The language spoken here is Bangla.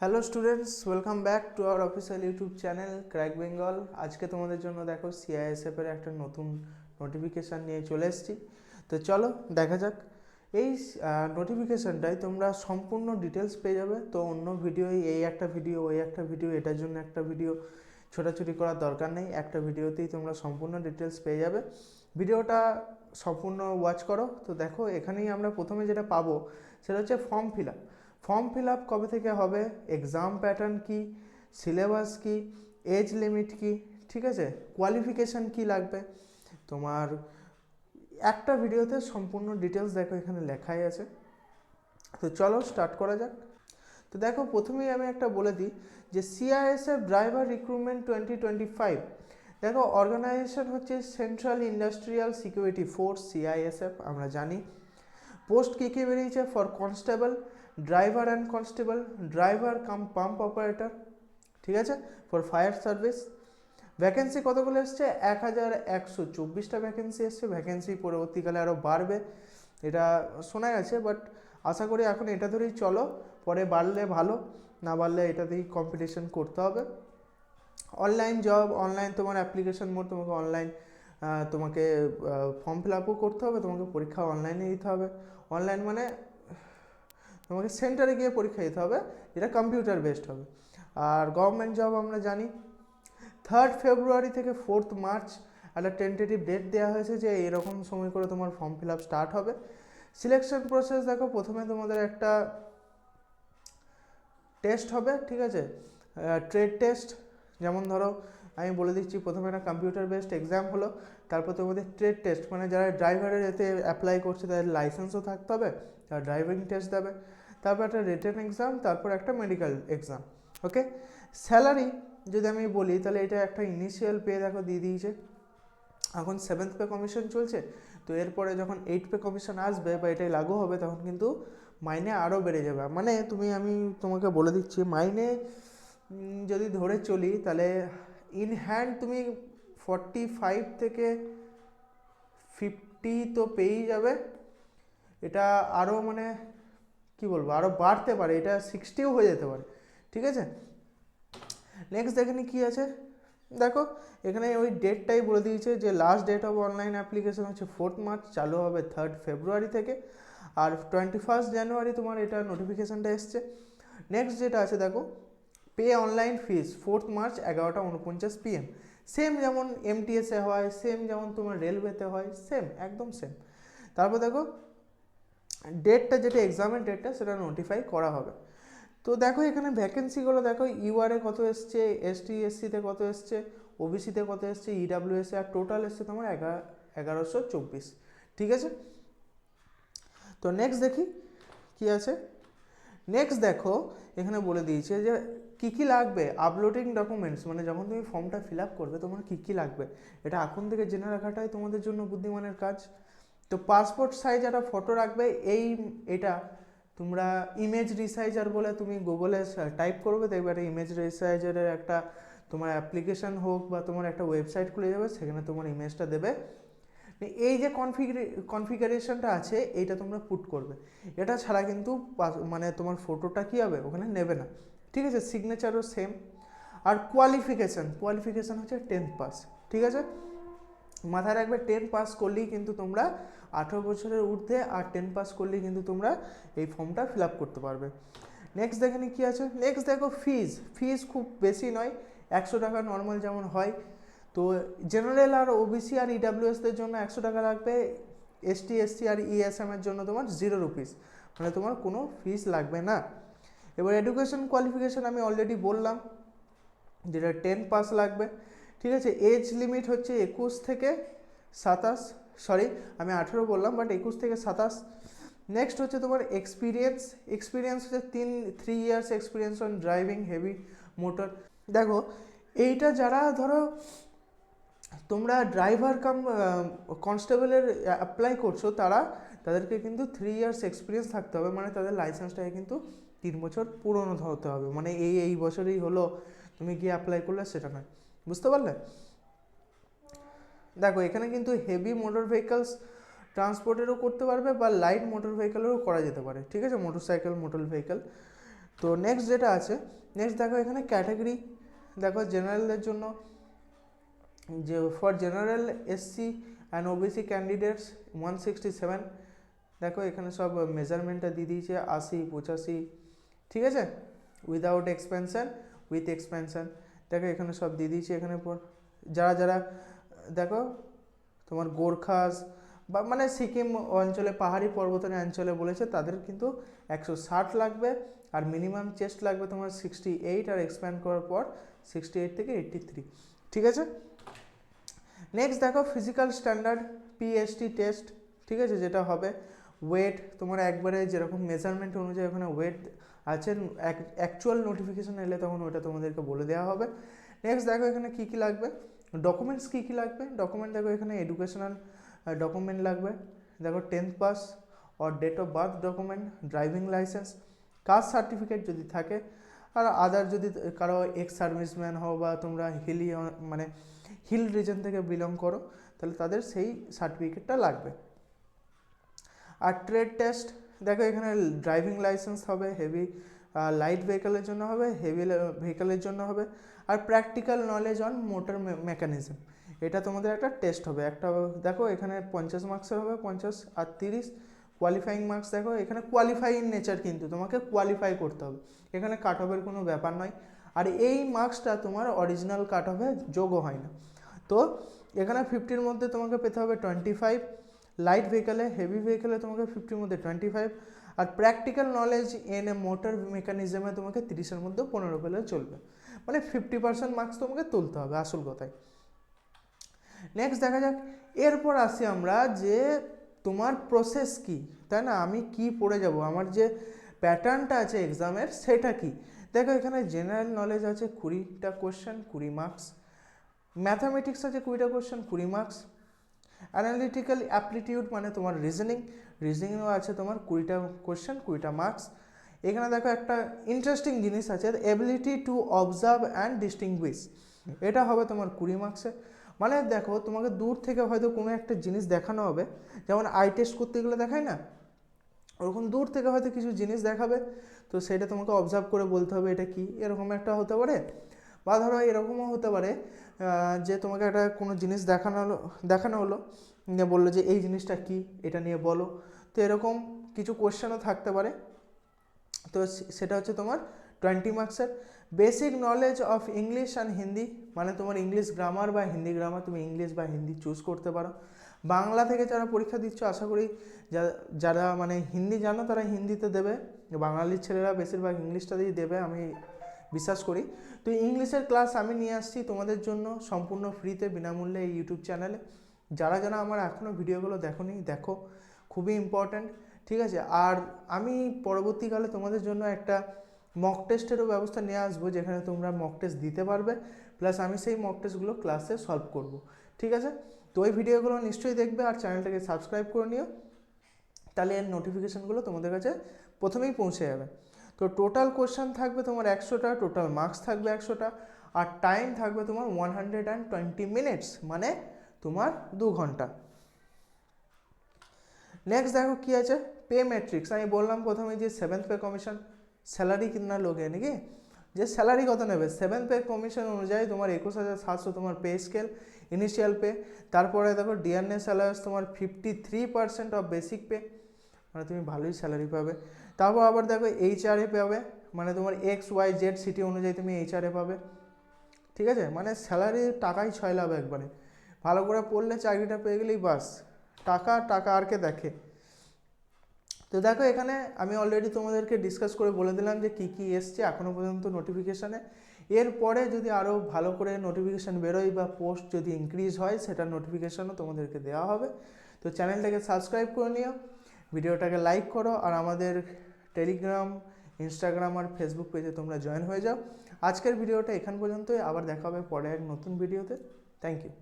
Hello students, welcome back to our official YouTube channel crack Bengal. আজকে তোমাদের জন্য দেখো সিআইএসএফের একটা নতুন নোটিফিকেশান নিয়ে চলে এসেছি। তো চলো দেখা যাক। এই নোটিফিকেশানটাই তোমরা সম্পূর্ণ ডিটেলস পেয়ে যাবে। তো অন্য ভিডিওই এই একটা ভিডিও ওই একটা ভিডিও এটার জন্য একটা ভিডিও ছোটাছুটি করার দরকার নেই, একটা ভিডিওতেই তোমরা সম্পূর্ণ ডিটেলস পেয়ে যাবে। ভিডিওটা সম্পূর্ণ ওয়াচ করো। তো দেখো এখানেই আমরা প্রথমে যেটা পাবো সেটা হচ্ছে ফর্ম ফিল আপ কবে থেকে হবে, এক্সাম প্যাটার্ন কি, সিলেবাস কি, এজ লিমিট কি, ঠিক আছে, কোয়ালিফিকেশান কি লাগবে তোমার। একটা ভিডিওতে সম্পূর্ণ ডিটেলস দেখো এখানে লেখাই আছে। তো চলো স্টার্ট করা যাক। তো দেখো প্রথমেই আমি একটা বলে দিই যে সিআইএসএফ ড্রাইভার রিক্রুটমেন্ট 2025, দেখো অর্গানাইজেশন হচ্ছে central industrial security force CISF. আমরা জানি পোস্ট কী কী বেরিয়েছে for constable, driver and constable, driver come pump operator, ঠিক আছে, ফর ফায়ার সার্ভিস। ভ্যাকেন্সি কতগুলো এসছে? 1124টা ভ্যাকেন্সি এসছে। ভ্যাকেন্সি পরবর্তীকালে আরও বাড়বে এটা শোনা গেছে, বাট আশা করি এখন এটা ধরেই চলো, পরে বাড়লে ভালো, না বাড়লে এটাতেই কম্পিটিশন করতে হবে। অনলাইন জব, অনলাইন তোমার অ্যাপ্লিকেশন মোড, তোমাকে অনলাইন তোমাকে ফর্ম ফিল আপও করতে হবে, তোমাকে পরীক্ষা অনলাইনে দিতে হবে। অনলাইন মানে তোমাকে সেন্টারে গিয়ে পরীক্ষা দিতে হবে, যেটা কম্পিউটার বেসড হবে। আর গভর্নমেন্ট জব আমরা জানি 3 ফেব্রুয়ারি থেকে 4 মার্চ একটা টেন্টেটিভ ডেট দেওয়া হয়েছে যে এরকম সময় করে তোমার ফর্ম ফিল আপ স্টার্ট হবে। সিলেকশন প্রসেস দেখো, প্রথমে তোমাদের একটা টেস্ট হবে, ঠিক আছে, ট্রেড টেস্ট। যেমন ধরো আমি বলে দিচ্ছি, প্রথমে একটা কম্পিউটার বেসড এক্সাম হলো, তারপর তোমাদের ট্রেড টেস্ট, মানে যারা ড্রাইভারের এতে অ্যাপ্লাই করছে তাদের লাইসেন্সও থাকতে হবে, তারা ড্রাইভিং টেস্ট দেবে, তারপর একটা রিটেন এক্সাম, তারপর একটা মেডিকেল এক্সাম। ওকে, স্যালারি যদি আমি বলি তাহলে এটা একটা ইনিশিয়াল পে দেখো দিয়ে দিয়েছে। এখন 7th পে কমিশন চলছে, তো এরপরে যখন 8th পে কমিশন আসবে বা এটাই লাগু হবে তখন কিন্তু মাইনে আরও বেড়ে যাবে। মানে আমি তোমাকে বলে দিচ্ছি, মাইনে যদি ধরে চলি তাহলে ইন হ্যান্ড তুমি 45 থেকে 50 তো পেয়েই যাবে। এটা আরও মানে কি বলবো, আরও বাড়তে পারে, এটা 60ও হয়ে যেতে পারে, ঠিক আছে। নেক্সট দেখেনি কি আছে, দেখো এখানে ওই ডেটটাই বলে দিয়েছে যে last date of online application হচ্ছে 4 মার্চ, চালু হবে 3 ফেব্রুয়ারি থেকে, আর 21 জানুয়ারি তোমার এটা নোটিফিকেশানটা এসছে। নেক্সট যেটা আছে দেখো, pay online fees 4 March 11:49 PM, same যেমন এমটিএসে হয়, সেম যেমন তোমার রেলওয়েতে হয়, সেম একদম সেম। তারপর দেখো ডেটটা, যেটা এক্সামের ডেটটা সেটা নোটিফাই করা হবে। তো দেখো এখানে ভ্যাকেন্সিগুলো দেখো, ইউআরএ কত এসছে, এসটি এসসিতে কত এসছে, ওবিসিতে কত এসছে, ইডাব্লিউএসে, আর টোটাল এসছে তোমার 1124, ঠিক আছে। তো নেক্সট দেখি কি আছে। নেক্সট দেখো এখানে বলে দিয়েছে যে কী কী লাগবে, আপলোডিং ডকুমেন্টস, মানে যখন তুমি ফর্মটা ফিল আপ করবে তোমার কী কী লাগবে এটা এখন থেকে জেনে রাখাটাই তোমাদের জন্য বুদ্ধিমানের কাজ। তো পাসপোর্ট সাইজ একটা ফটো রাখবে। এটা তোমরা ইমেজ রিসাইজার বলে তুমি গুগলে টাইপ করবে, দেখবে একটা ইমেজ রিসাইজারের একটা তোমার অ্যাপ্লিকেশান হোক বা তোমার একটা ওয়েবসাইট খুলে যাবে, সেখানে তোমার ইমেজটা দেবে। এই যে কনফিগারেশনটা আছে এইটা তোমরা পুট করবে। এটা ছাড়া কিন্তু মানে তোমার ফটোটা কী হবে ওখানে নেবে না, ঠিক আছে। সিগনেচারও সেম। আর কোয়ালিফিকেশান হচ্ছে 10th পাস, ঠিক আছে। মাথায় রাখবে 10 পাস করলেই কিন্তু তোমরা 18 বছরের ঊর্ধ্বে, আর 10 পাস করলেই কিন্তু তোমরা এই ফর্মটা ফিল আপ করতে পারবে। নেক্সট দেখে কী আছে। নেক্সট দেখো ফিজ খুব বেশি নয়, 100 টাকা নর্মাল যেমন হয়। তো জেনারেল আর ওবিসি আর ইডাব্লিউএসদের জন্য 100 টাকা লাগবে, এসটি এসসি আর ইএসএমের জন্য তোমার 0 রুপিস, মানে তোমার কোনো ফিস লাগবে না। এবার এডুকেশন কোয়ালিফিকেশান আমি অলরেডি বললাম, যেটা 10 পাস লাগবে, ঠিক আছে। এজ লিমিট হচ্ছে 21 থেকে 27, সরি আমি 18 বললাম, বাট 21 থেকে 27। নেক্সট হচ্ছে তোমার এক্সপিরিয়েন্স হচ্ছে 3 years experience on driving heavy motor. দেখো এইটা যারা ধরো তোমরা ড্রাইভার কাম কনস্টেবলের অ্যাপ্লাই করছো, তাদেরকে কিন্তু 3 ইয়ার্স এক্সপিরিয়েন্স থাকতে হবে, মানে তাদের লাইসেন্সটাকে কিন্তু 3 বছর পুরনো হতে হবে, মানে এই বছরেই হলো তুমি গিয়ে অ্যাপ্লাই করলে সেটা নয়, বুঝতে পারলে। দেখো এখানে কিন্তু হেভি মোটর ভেহিকলস ট্রান্সপোর্টেরও করতে পারবে বা লাইট মোটর ভেহিকলেরও করা যেতে পারে, ঠিক আছে, মোটরসাইকেল মোটর ভেহিকল। তো নেক্সট যেটা আছে, নেক্সট দেখো এখানে ক্যাটাগরি, দেখো জেনারেলদের জন্য যে for general SC and OBC candidates 167, দেখো এখানে সব মেজারমেন্টটা দিয়ে দিয়েছে 80, 85, ঠিক আছে, উইদাউট এক্সপেনশন, উইথ এক্সপেনশন, দেখো এখানে সব দিয়ে দিয়েছে। এখানে পর যারা যারা দেখো তোমার গোর্খাস বা মানে সিকিম অঞ্চলে পাহাড়ি পর্বতের অঞ্চলে বলেছে তাদের কিন্তু 160 লাগবে, আর মিনিমাম চেস্ট লাগবে তোমার 68, আর এক্সপ্যান্ড করার পর 68 থেকে 83, ঠিক আছে। নেক্সট দেখো ফিজিক্যাল স্ট্যান্ডার্ড পিএসটি টেস্ট, ঠিক আছে, যেটা হবে ওয়েট তোমার একবারে যেরকম মেজারমেন্ট অনুযায়ী ওখানে ওয়েট আছে, অ্যাকচুয়াল নোটিফিকেশান এলে তখন ওটা তোমাদেরকে বলে দেওয়া হবে। নেক্সট দেখো এখানে কী কী লাগবে, ডকুমেন্টস কী কী লাগবে, ডকুমেন্ট দেখো এখানে এডুকেশনাল ডকুমেন্ট লাগবে, দেখো 10th pass or date of birth document, driving licence, caste certificate যদি থাকে, আর আদার যদি কারো এক্স সার্ভিসম্যান হও বা তোমরা মানে হিল রিজন থেকে বিলং করো তাহলে তাদের সেই সার্টিফিকেটটা লাগবে। আর ট্রেড টেস্ট দেখো এখানে ড্রাইভিং লাইসেন্স হবে, হেভি লাইট ভেহিকলের জন্য হবে, হেভি ভেহিকলের জন্য হবে, আর practical knowledge on motor mechanism, এটা তোমাদের একটা টেস্ট হবে। একটা দেখো এখানে 50 মার্কসের হবে, 50 আর 30 কোয়ালিফাইং মার্কস, দেখো এখানে কোয়ালিফাইং নেচার, কিন্তু তোমাকে কোয়ালিফাই করতে হবে, এখানে কাট অফের কোনো ব্যাপার নয়। আর এই মার্কসটা তোমার অরিজিনাল কাট অফে যোগও হয় না। তো এখানে 50-র মধ্যে তোমাকে পেতে হবে 25, লাইট ভেহিকলে, হেভি ভেহিকলে তোমাকে 50-র মধ্যে 25, আর practical knowledge in a motor মেকানিজমে তোমাকে 30-এর মধ্যে 15 পেলে চলবে, মানে 50% মার্কস তোমাকে তুলতে হবে আসল কথায়। নেক্সট দেখা যাক, এরপর আসি আমরা যে তোমার প্রসেস কি, তাই না, আমি কি পড়ে যাব, আমার যে প্যাটার্নটা আছে এক্সামের সেটা কি। দেখো এখানে জেনারেল নলেজ আছে 20টা কোয়েশ্চেন, 20 মার্কস, ম্যাথামেটিক্স আছে 20টা কোয়েশ্চেন, 20 মার্কস, অ্যানালিটিক্যাল অ্যাপটিটিউড মানে তোমার রিজনিংও আছে তোমার 20টা কোয়েশ্চেন, 20টা মার্কস। এখানে দেখো একটা ইন্টারেস্টিং জিনিস আছে, ability to observe and distinguished, এটা হবে তোমার 20 মার্কসে। মানে দেখো তোমাকে দূর থেকে হয়তো কোনো একটা জিনিস দেখানো হবে, যেমন আই টেস্ট করতে গেলে দেখায় না, ওরকম দূর থেকে হয়তো কিছু জিনিস দেখাবে, তো সেটা তোমাকে অবজার্ভ করে বলতে হবে এটা কি, এরকম একটা হতে পারে। বা ধরো এরকমও হতে পারে যে তোমাকে একটা কোনো জিনিস দেখানো হলো বললো যে এই জিনিসটা কি, এটা নিয়ে বলো, তো এরকম কিছু কোয়েশ্চেনও থাকতে পারে। তো সেটা হচ্ছে তোমার 20 মার্কসের। Basic knowledge of English and Hindi, মানে তোমার ইংলিশ গ্রামার বা হিন্দি গ্রামার, তুমি ইংলিশ বা হিন্দি চুজ করতে পারো। বাংলা থেকে যারা পরীক্ষা দিচ্ছ আশা করি যারা মানে হিন্দি জানো তারা হিন্দিতে দেবে, বাঙালির ছেলেরা বেশিরভাগ ইংলিশটা দিয়ে দেবে আমি বিশ্বাস করি। তো ইংলিশের ক্লাস আমি নিয়ে আসছি তোমাদের জন্য সম্পূর্ণ ফ্রিতে বিনামূল্যে এই ইউটিউব চ্যানেলে। যারা যারা আমার এখনও ভিডিওগুলো দেখোনি দেখো, খুবই ইম্পর্ট্যান্ট, ঠিক আছে। আর আমি পরবর্তীকালে তোমাদের জন্য একটা মক টেস্টেরও ব্যবস্থা নিয়ে আসবো, যেখানে তোমরা মক টেস্ট দিতে পারবে, প্লাস আমি সেই মক টেস্টগুলো ক্লাসে সলভ করব, ঠিক আছে। তো ওই ভিডিওগুলো নিশ্চয়ই দেখবে আর চ্যানেলটাকে সাবস্ক্রাইব করে নিও, তাহলে এর নোটিফিকেশানগুলো তোমাদের কাছে প্রথমেই পৌঁছে যাবে। তো টোটাল কোয়েশ্চেন থাকবে তোমার 100টা, টোটাল মার্কস থাকবে 100টা, আর টাইম থাকবে তোমার 120 মিনিটস, মানে তোমার 2 ঘন্টা। नेक्स्ट देखो कि আছে পে ম্যাট্রিক্স, আমি বললাম প্রথমে যে 7th পে কমিশন স্যালারি কিतना लोगे নাকি, যে স্যালারি কত নেবে 7th পে কমিশন অনুযায়ী তোমার 21700 তোমার পে স্কেল ইনিশিয়াল পে। তারপরে দেখো ডিআরএস স্যালারি তোমার 53% অফ বেসিক পে, মানে তুমি ভালোই স্যালারি পাবে। তারপর আবার দেখো এইচআরএ পাবে, মানে তোমার XYZ সিটি অনুযায়ী তুমি এইচআরএ পাবে, ঠিক আছে। মানে স্যালারি টাকাই 6 লাভ একবারে, ভালো করে পড়লে চাকরিটা পেয়ে গেলেই বাস, টাকা টাকা আর কে দেখে। তো দেখো এখানে আমি অলরেডি তোমাদেরকে ডিসকাস করে বলে দিলাম যে কী কী এসছে এখনও পর্যন্ত নোটিফিকেশানে। এরপরে যদি আরও ভালো করে নোটিফিকেশান বেরোয় বা পোস্ট যদি ইনক্রিজ হয় সেটার নোটিফিকেশানও তোমাদেরকে দেওয়া হবে। তো চ্যানেলটাকে সাবস্ক্রাইব করে নিও, ভিডিওটাকে লাইক করো, আর আমাদের টেলিগ্রাম, ইনস্টাগ্রাম আর ফেসবুক পেজে তোমরা জয়েন হয়ে যাও। আজকের ভিডিওটা এখান পর্যন্তই, আবার দেখা হবে পরে এক নতুন ভিডিওতে। Thank you.